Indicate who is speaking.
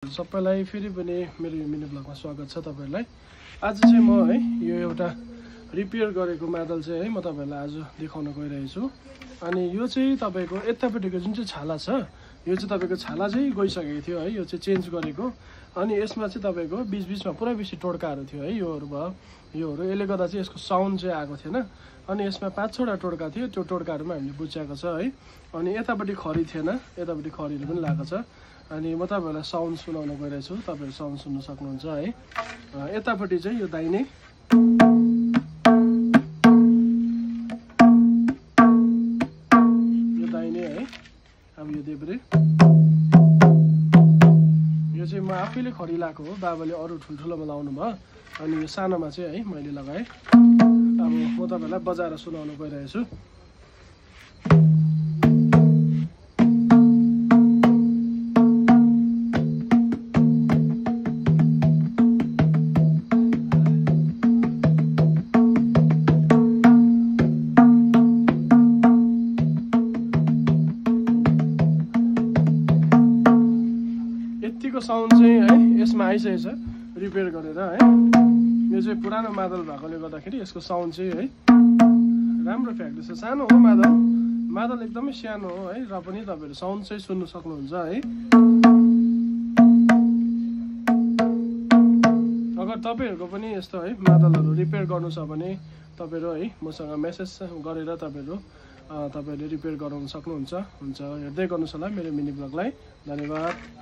Speaker 1: सबैलाई फेरि पनि मेरो मिनी ब्लगमा स्वागत छ तपाईहरुलाई। आज चाहिँ म यो एउटा रिपेयर गरेको मादल चाहिँ म तपाईहरुलाई आज देखाउन गइरहेको छु। अनि यो चाहिँ तपाईको यतापटिको जुन चाहिँ छाला छ यो चाहिँ तपाईको छाला चाहिँ गइसकेको थियो है। यो चाहिँ चेन्ज गरेको अनि यसमा चाहिँ तपाईको बीचमा पुरै बेसी टोड्काहरु थियो है। योहरु भयो योहरु यसले गर्दा चाहिँ यसको साउन्ड चाहिँ आएको थिएन। अनि यसमा 5-6 वटा टोड्का थियो। त्यो टोड्काहरुमा हामीले बुझ्याएको छ है। अनि यतापटि खरी थिएन, यतापटि खरीले पनि लागेको छ। अनि म तपाईहरुलाई साउन्ड सुनाउन गइरहेको छु, तपाईहरु साउन्ड सुन्न सक्नुहुन्छ है। यतापटि चाहिँ यो दाहिने है, अब यो देब्रे यो चाहिँ म आफैले खरी लाएको हो। बाबाले अरु ठुलठुलोमा लाउनु भयो अनि यो सानोमा चाहिँ है मैले लगाए। अब म तपाईहरुलाई बजाएर सुनाउन गइरहेको छु। यतिको साउन्ड चाहिँ है यसमा आइसकेको छ रिपेयर गरेर है। यो चाहिँ पुरानो मादल भएकोले गर्दाखेरि यसको साउन्ड चाहिँ है राम्रो फ्याक्ट्री छ। सानो हो मादल एकदमै सानो हो है, र पनि तपाईहरु साउन्ड चाहिँ सुन्न सक्नुहुन्छ है। अगर तपाईहरुको पनि यस्तो है मादलहरु रिपेयर गर्नु छ भने तपाईहरु है मसँग मेसेज गरेर तपाईहरुले रिपेयर गराउन सक्नुहुन्छ। हेर्दै गर्नुस् होला मेरो मिनी ब्लगलाई। धन्यवाद।